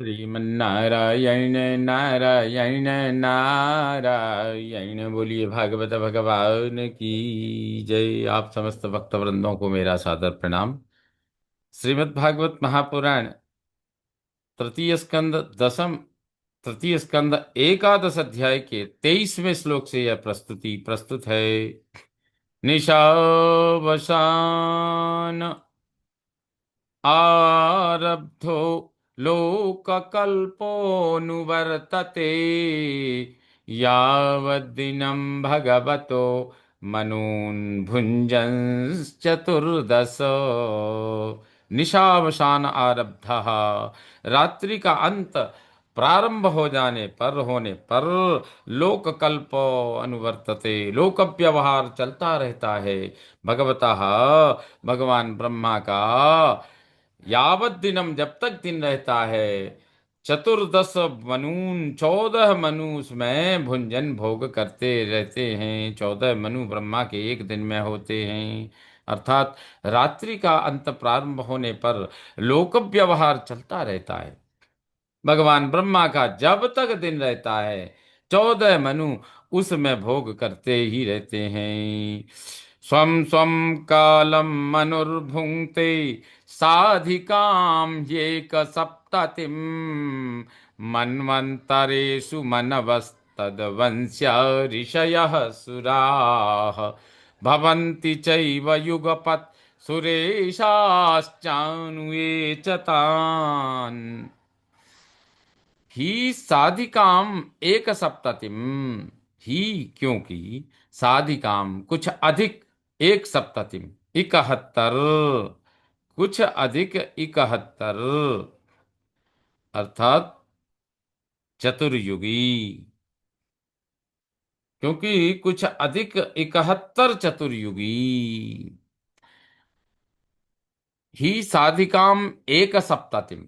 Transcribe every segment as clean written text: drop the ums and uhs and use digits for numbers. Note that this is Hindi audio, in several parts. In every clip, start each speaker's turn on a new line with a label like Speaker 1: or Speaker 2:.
Speaker 1: श्रीमन्नारायण नारायण नारायण। बोलिए भागवत भगवान की जय। आप समस्त भक्त वृंदों को मेरा सादर प्रणाम। श्रीमद् भागवत महापुराण तृतीय स्कंद दसम तृतीय स्कंद एकादश अध्याय के 23वें श्लोक से यह प्रस्तुति प्रस्तुत है। निशावसान आरब्धो लोककल्पोऽनुवर्तते यावद्दिनं भगवतो मनून् भुञ्जश्चतुर्दश। निशावसान आरब्धः, रात्रि का अंत प्रारंभ हो जाने पर होने पर लोककल्प अनुवर्तते, लोक व्यवहार चलता रहता है। भगवतः, भगवान ब्रह्मा का यावत दिनम, जब तक दिन रहता है, चतुर्दश मनून, 14 मनु उसमें भुंजन भोग करते रहते हैं। 14 मनु ब्रह्मा के एक दिन में होते हैं। अर्थात रात्रि का अंत प्रारंभ होने पर लोक व्यवहार चलता रहता है। भगवान ब्रह्मा का जब तक दिन रहता है, 14 मनु उसमें भोग करते ही रहते हैं। स्वम स्वम कालम मनुर्भुंक्ते साधिकाम येक सप्ततिम मन्वन्तरेषु मनवस्तद्वंश्य ऋषयः सुराः भवन्ति चैव युगपत् सुरेशाश्चानुये च तान् ही साधिकाम एक सप्ततिम। ही क्योंकि साधिकाम कुछ अधिक, एक सप्ततिम 71, कुछ अधिक 71, अर्थात चतुर्युगी। क्योंकि कुछ अधिक 71 चतुर्युगी। ही साधिकाम एक सप्ततिम,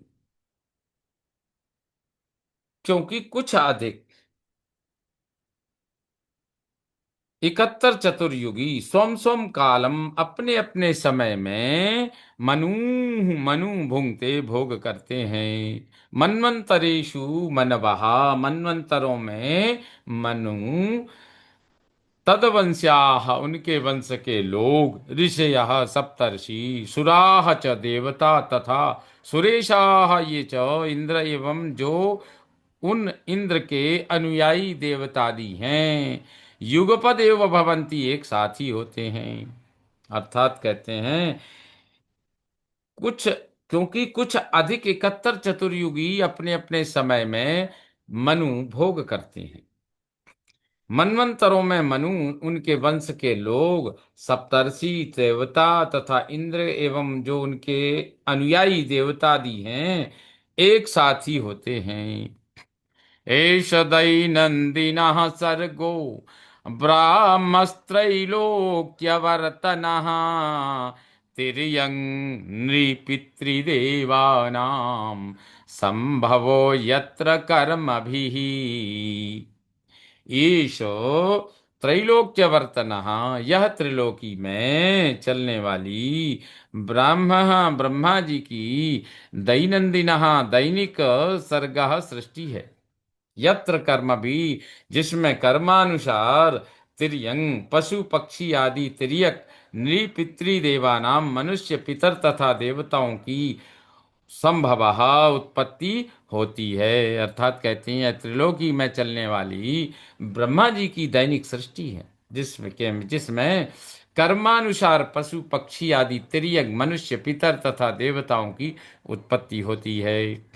Speaker 1: क्योंकि कुछ अधिक 71 चतुर्युगी स्वम स्वम कालम, अपने अपने समय में मनु मनु भुंगते भोग करते हैं। मन्वंतरेषु मनवहा, मनवंतरों में मनु, तदवंश्याः उनके वंश के लोग, ऋषयः सप्तर्षि, सुराः च देवता तथा सुरेशाः ये च इंद्र एवं जो उन इंद्र के अनुयायी देवतादि हैं। युगपद एव भवंती, एक साथ ही होते हैं। अर्थात कहते हैं कुछ, क्योंकि कुछ अधिक 71 चतुर्युगी अपने अपने समय में मनु भोग करते हैं। मनवंतरों में मनु, उनके वंश के लोग, सप्तर्षि देवता तथा इंद्र एवं जो उनके अनुयायी देवतादि हैं, एक साथ ही होते हैं। एष दैनन्दिनः सर्गो ब्राह्मस्त्रैलोक्यवर्तनः तिर्यं नृपितृदेवानां संभवो यत्र कर्मभिः। ईशो त्रैलोक्यवर्तन, यह त्रिलोकी में चलने वाली ब्राह्म ब्रह्मा जी की दैनंदिन, दैनिक सर्ग सृष्टि है। यत्र कर्म भी, जिसमें कर्मानुसार तिर्यंग पशु पक्षी आदि तिर्यक नृपितृ देवानाम मनुष्य पितर तथा देवताओं की संभव उत्पत्ति होती है। अर्थात कहते हैं त्रिलोकी में चलने वाली ब्रह्मा जी की दैनिक सृष्टि है, जिसमें कर्मानुसार पशु पक्षी आदि तिर्यक मनुष्य पितर तथा देवताओं की उत्पत्ति होती है।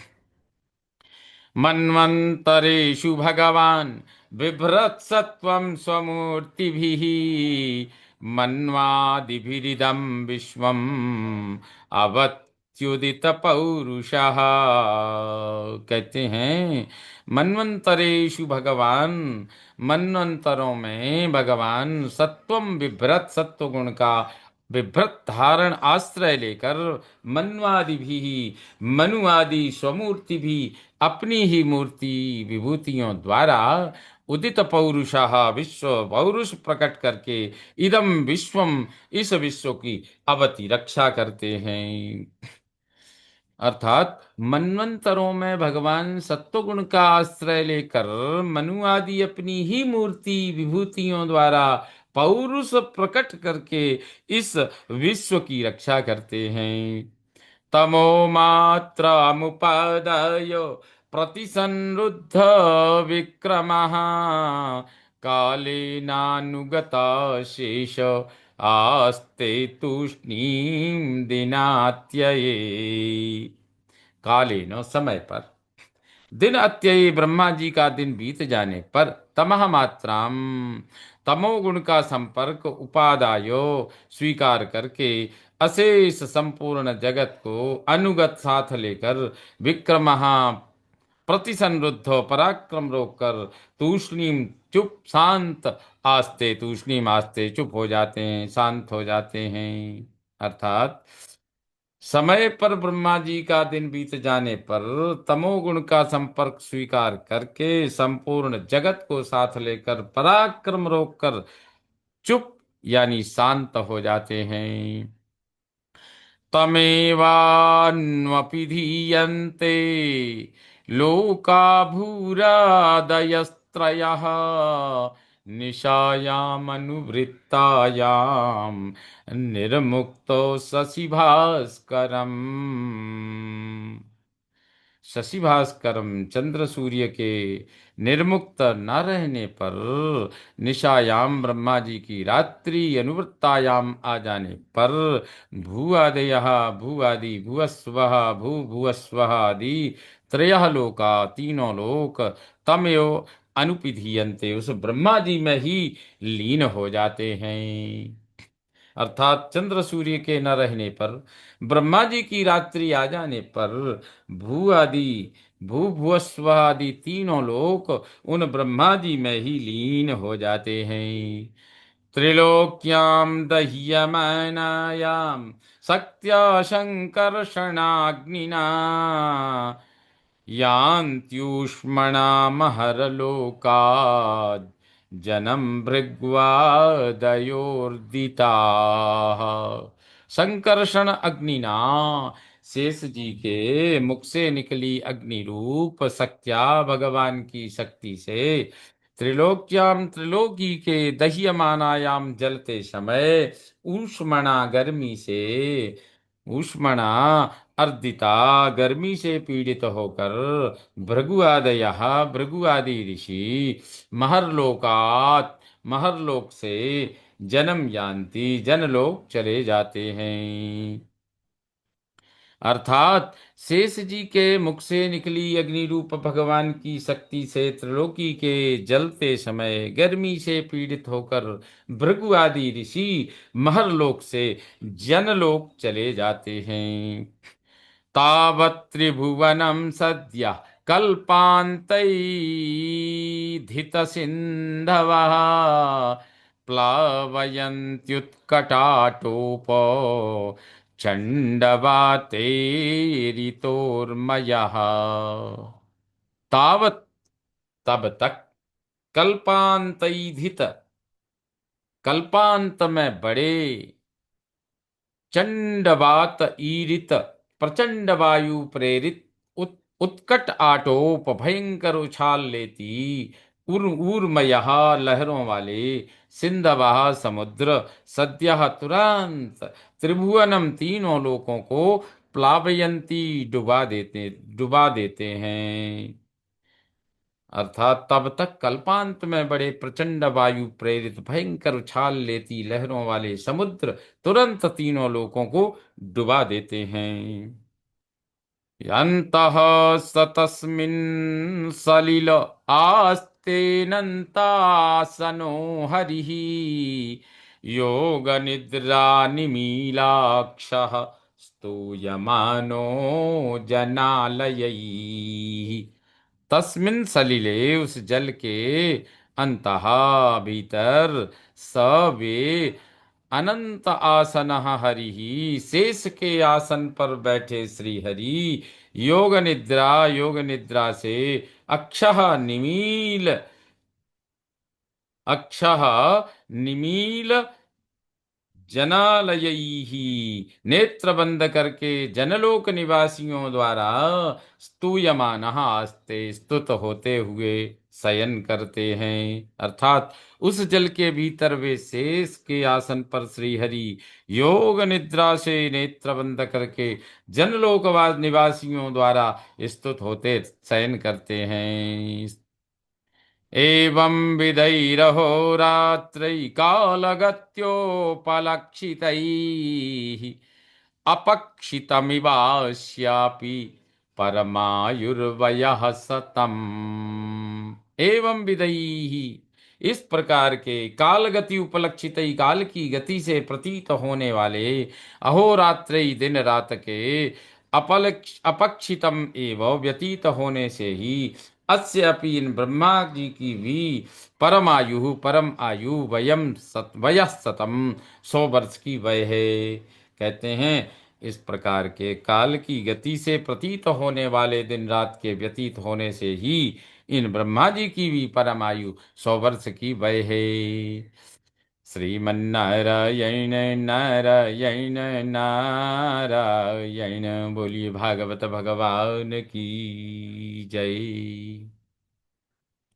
Speaker 1: मन्वन्तरेषु भगवान् बिभ्रत्सत्वं स्वमूर्तिभिः मन्वादिभिरिदं विश्वम् अवत्युदित पौरुषः। कहते हैं मन्वन्तरेषु भगवान, मन्वन्तरों में भगवान सत्वम बिभ्रत, सत्व गुण का बिभ्रत धारण आश्रय लेकर, मन्वादि भी, मनु आदि स्वमूर्ति भी, अपनी ही मूर्ति विभूतियों द्वारा उदित पौरुषः, विश्व पौरुष प्रकट करके, इदम विश्वम, इस विश्व की अवति रक्षा करते हैं। अर्थात मनवंतरों में भगवान सत्वगुण का आश्रय लेकर मनु आदि अपनी ही मूर्ति विभूतियों द्वारा पौरुष प्रकट करके इस विश्व की रक्षा करते हैं। तमो मात्रमुपादाय प्रतिसंरुद्ध विक्रमः कालेनानुगता शेष आस्ते तूष्णीं दिनात्यये। कालेन समय पर, दिन अत्यय ब्रह्मा जी का दिन बीत जाने पर, तमह मात्राम तमोगुण का संपर्क उपादायो स्वीकार करके अशेष संपूर्ण जगत को अनुगत साथ लेकर विक्रमः प्रतिसंरुद्ध पराक्रम रोककर तूष्णीम चुप शांत आस्ते, तूष्णीम आस्ते चुप हो जाते हैं, शांत हो जाते हैं। अर्थात समय पर ब्रह्मा जी का दिन बीत जाने पर तमोगुण का संपर्क स्वीकार करके संपूर्ण जगत को साथ लेकर पराक्रम रोककर चुप यानी शांत हो जाते हैं। तमेवान्वपि धीयन्ते लोका भूरादयस्त्रयः निशायामनुवृत्तायाम निर्मुक्तो शशिभास्करम्। शशि भास्करम चंद्र सूर्य के निर्मुक्त न रहने पर, निशायाम ब्रह्मा जी की रात्रि अनुवृत्तायाम आ जाने पर, भू आदय भू आदि भुवस्व भू भुवस्व आदि त्रयः लोका तीनों लोक तमयो अनुपिधीयन्ते उस ब्रह्मा जी में ही लीन हो जाते हैं। अर्थात चंद्र सूर्य के न रहने पर, ब्रह्मा जी की रात्रि आ जाने पर भू आदि भू भुवस्व आदि तीनों लोक उन ब्रह्मा जी में ही लीन हो जाते हैं। त्रिलोक्यां दह्यमानायां शक्त्या शंकर्षणाग्निना यान्त्युष्मणा महरलोकात् जनम भृग्वादयोर्दिताः। संकर्षण अग्निना, शेष जी के मुख से निकली अग्नि रूप शक्त्या भगवान की शक्ति से, त्रिलोक्याम त्रिलोकी के दह्यमानायाम जलते समय, ऊष्मणा गर्मी से, ऊष्मणा अर्दिता गर्मी से पीड़ित होकर, भृगु भृगु आदि ऋषि महरलोकात महरलोक से जन्म यान्ति जनलोक चले जाते हैं। अर्थात शेष जी के मुख से निकली अग्नि रूप भगवान की शक्ति से त्रिलोकी के जलते समय गर्मी से पीड़ित होकर भृगु आदि ऋषि महरलोक से जनलोक चले जाते हैं। तावत् त्रिभुवनं सद्यः कल्पान्तैधितसिन्धवः प्लावयन्त्युत्कटाटोप चण्डवातेरितोर्मयः। तावत् तब तक, कल्पान्तैधित कल्पांत में बड़े, चंडवात ईरित प्रचंड वायु प्रेरित, उत्कट आटोप भयंकर उछाल लेती, ऊर्मयः लहरों वाले, सिंधवः समुद्र, सद्यः तुरंत, त्रिभुवनम तीनों लोकों को, प्लावयंती डुबा देते हैं। अर्थात तब तक कल्पांत में बड़े प्रचंड वायु प्रेरित भयंकर उछाल लेती लहरों वाले समुद्र तुरंत तीनों लोकों को डुबा देते हैं। यन्तः स तस्मिन् सलिल आस्तेऽनन्तासनो हरिः योग निद्रा निमीलाक्षः स्तूयमानो जनालयैः। तस्मिन् सलिले उस जल के अंतः भीतर, स वे अनंत आसन हरि शेष के आसन पर बैठे श्री हरि, योग निद्रा से अक्षः निमील अक्षः निमील जनालयैहि, नेत्र बंद करके जनलोक निवासियों द्वारा स्तूयमानः आस्ते, स्तुत होते हुए शयन करते हैं। अर्थात उस जल के भीतर वे शेष के आसन पर श्रीहरि योग निद्रा से नेत्र बंद करके जनलोकवास निवासियों द्वारा स्तुत होते शयन करते हैं। एवं विदैरहो रात्रैकालगत्योपलक्षितैः अपक्षितमिवास्यापि परमायुर्वयः सतम्। एवं विदैहि, इस प्रकार के कालगति उपलक्षित, काल की गति से प्रतीत होने वाले अहोरात्रि दिन रात के अपक्षितम एवं व्यतीत होने से ही अस्य अपि, इन ब्रह्मा जी की भी परमायु परम आयु वयः सतम 100 वर्ष की वय है। कहते हैं इस प्रकार के काल की गति से प्रतीत होने वाले दिन रात के व्यतीत होने से ही इन ब्रह्मा जी की भी परम आयु 100 वर्ष की वय है। श्रीमन्नारायण नारायण नारायण, बोलिए भागवत भगवान की जय।